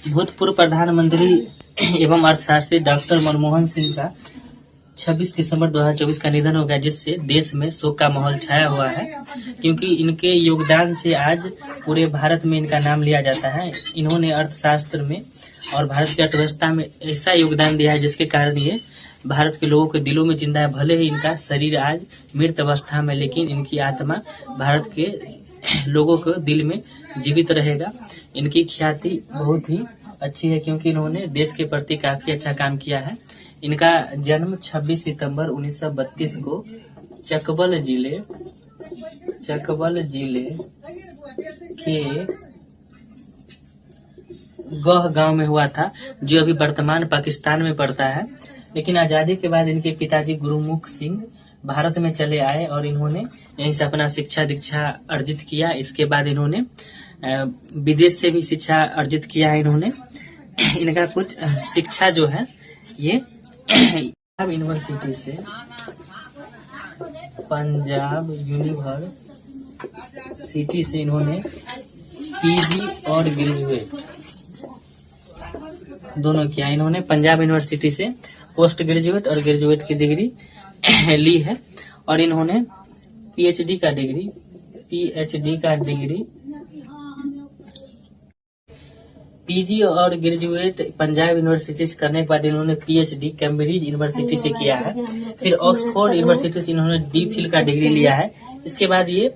भूतपूर्व प्रधानमंत्री एवं अर्थशास्त्री डॉक्टर मनमोहन सिंह का 26 दिसंबर 2024 का निधन हो गया, जिससे देश में शोक का माहौल छाया हुआ है। क्योंकि इनके योगदान से आज पूरे भारत में इनका नाम लिया जाता है। इन्होंने अर्थशास्त्र में और भारत की अर्थव्यवस्था में ऐसा योगदान दिया है जिसके कारण ये भारत के लोगों के दिलों में जिंदा है। भले ही इनका शरीर आज मृत अवस्था में, लेकिन इनकी आत्मा भारत के लोगों के दिल में जीवित रहेगा। इनकी ख्याति बहुत ही अच्छी है क्योंकि इन्होंने देश के प्रति काफी अच्छा काम किया है। इनका जन्म 26 सितंबर 1932 को चकबल जिले के गह गांव में हुआ था, जो अभी वर्तमान पाकिस्तान में पड़ता है। लेकिन आजादी के बाद इनके पिताजी गुरुमुख सिंह भारत में चले आए और इन्होंने यहीं से अपना शिक्षा दीक्षा अर्जित किया। इसके बाद इन्होंने विदेश से भी शिक्षा अर्जित किया है। इन्होंने इनका कुछ शिक्षा जो है ये यूनिवर्सिटी से, पंजाब यूनिवर्सिटी से इन्होंने पीजी और ग्रेजुएट दोनों किया। इन्होंने पंजाब यूनिवर्सिटी से पोस्ट ग्रेजुएट और ग्रेजुएट की डिग्री ली है और इन्होंने पीएचडी का डिग्री पीजी और ग्रेजुएट पंजाब यूनिवर्सिटी से करने के बाद इन्होंने पीएचडी कैम्ब्रिज यूनिवर्सिटी से किया है। फिर ऑक्सफोर्ड यूनिवर्सिटी से इन्होंने डीफिल का डिग्री लिया है। इसके बाद ये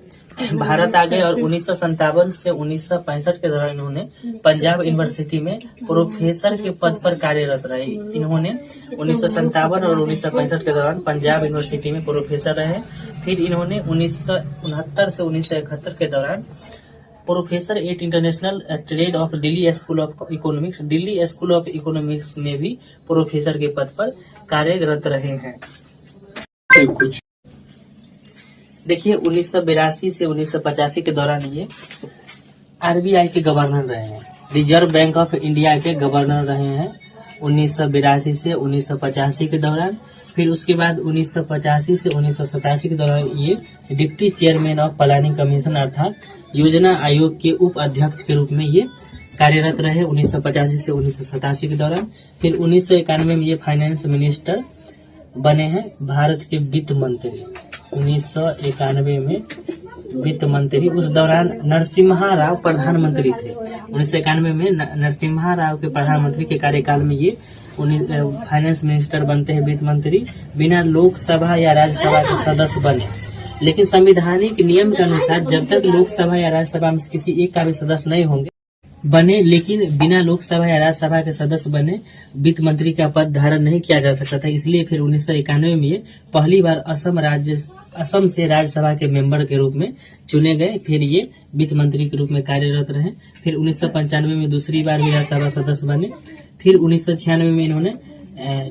भारत आ गए और 1957 से 1965 के दौरान इन्होंने पंजाब यूनिवर्सिटी में प्रोफेसर के पद पर कार्यरत रहे। इन्होंने 1957 और 1965 के दौरान पंजाब यूनिवर्सिटी में प्रोफेसर रहे। फिर इन्होंने 1969 से 1971 के दौरान professor at international trade off Delhi school of economics में भी प्रोफेसर के पद पर कार्यरत रहे हैं। देखिए 1982 से 1985 के दौरान ये आरबीआई के गवर्नर रहे हैं, रिजर्व बैंक ऑफ इंडिया के गवर्नर रहे हैं 1982 से 1985 के दौरान। फिर उसके बाद 1985 से 1987 के दौरान ये deputy chairman of planning commission अर्थात योजना आयोग के उप अध्यक्ष के रूप में ये कार्यरत रहे 1985 से 1987 के दौरान। फिर 1991 में ये फाइनेंस मिनिस्टर बने हैं, भारत के वित्त मंत्री 1991 में वित्त मंत्री। उस दौरान नरसिम्हा राव प्रधानमंत्री थे। 1991 में नरसिम्हा राव के प्रधानमंत्री के कार्यकाल में ये फाइनेंस मिनिस्टर बनते हैं, वित्त मंत्री, बिना लोकसभा या राज्यसभा के सदस्य बने। लेकिन संवैधानिक नियम के अनुसार जब तक लोकसभा या राज्यसभा में किसी एक का भी सदस्य नहीं होंगे बने, लेकिन बिना लोकसभा या राज्यसभा के सदस्य बने वित्त मंत्री का पद धारण नहीं किया जा सकता था। इसलिए फिर 1991 में ये पहली बार असम से राज्यसभा के मेंबर के रूप में चुने गए। फिर ये वित्त मंत्री के रूप में कार्यरत रहे। फिर 1995 में दूसरी बार भी राज्यसभा सदस्य बने। फिर 1996 में इन्होंने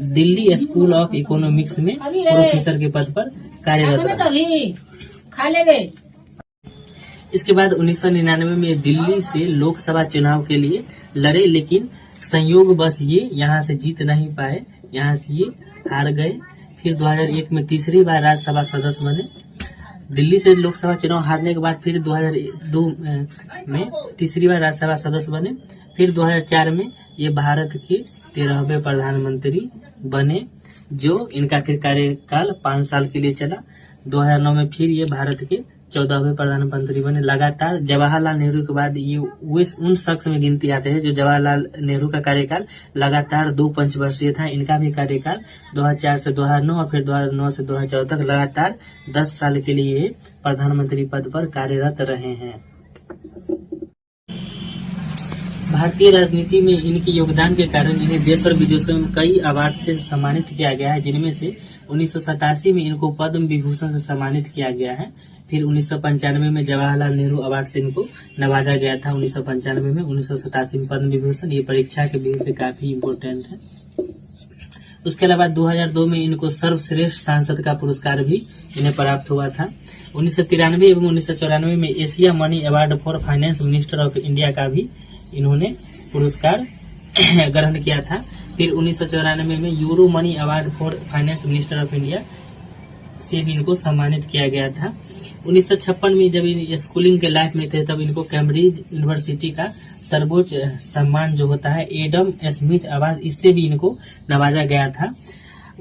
दिल्ली स्कूल ऑफ इकोनॉमिक्स में प्रोफेसर के पद पर कार्यरत रहे। इसके बाद 1999 में दिल्ली से लोकसभा चुनाव के लिए लड़े, लेकिन संयोग बस ये यहाँ से जीत नहीं पाए, यहाँ से ये हार गए। फिर 2001 में तीसरी बार राज्यसभा सदस्य बने। दिल्ली से लोकसभा चुनाव हारने के बाद फिर 2002 में तीसरी बार राज्यसभा सदस्य बने। फिर 2004 में ये भारत के 13वें प्रधानमंत्री बने, जो इनका कार्यकाल 5 साल के लिए चला। 2009 में फिर ये भारत के 14वें प्रधानमंत्री बने। लगातार जवाहरलाल नेहरू के बाद ये उन शख्स में गिनती आते हैं जो जवाहरलाल नेहरू का कार्यकाल लगातार 2 पंचवर्षीय था। इनका भी कार्यकाल 2004 से 2009 और फिर 2009 से 2014 तक लगातार 10 साल के लिए प्रधानमंत्री पद पर कार्यरत रहे हैं। भारतीय राजनीति में इनके योगदान के कारण इन्हें देश और विदेशों में कई अवार्ड से सम्मानित किया गया है, जिनमें से 1987 में इनको पद्म विभूषण से सम्मानित किया गया है। फिर 1995 में जवाहरलाल नेहरू अवार्ड से इनको नवाजा गया था 1995 में। 1987 में पद्म विभूषण, ये परीक्षा के व्यू से काफी इम्पोर्टेंट है। उसके अलावा 2002 में इनको सर्वश्रेष्ठ सांसद का पुरस्कार भी इन्हें प्राप्त हुआ था। 1993 एवं 1994 में Asia money award for finance minister of India का भी इन्होंने पुरस्कार ग्रहण किया था। फिर 1994 में euro money award for finance minister of India से भी इनको सम्मानित किया गया था। 1956 में जब स्कूलिंग के लाइफ में थे तब इनको कैम्ब्रिज यूनिवर्सिटी का सर्वोच्च सम्मान जो होता है एडम स्मिथ अवार्ड, इससे भी इनको नवाजा गया था।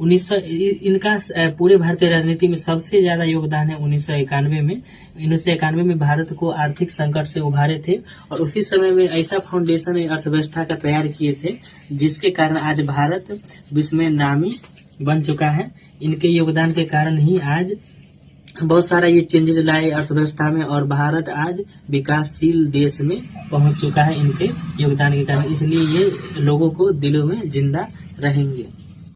इनका पूरे भारतीय राजनीति में सबसे ज्यादा योगदान है 1991 में। 1991 में भारत को आर्थिक संकट से उभारे थे और उसी समय में ऐसा फाउंडेशन अर्थव्यवस्था का तैयार किए थे जिसके कारण आज भारत विश्व में नामी बन चुका है। इनके योगदान के कारण ही आज बहुत सारा ये चेंजेस लाए अर्थव्यवस्था में और भारत आज विकासशील देश में पहुंच चुका है इनके योगदान के कारण, इसलिए ये लोगों को दिलों में जिंदा रहेंगे।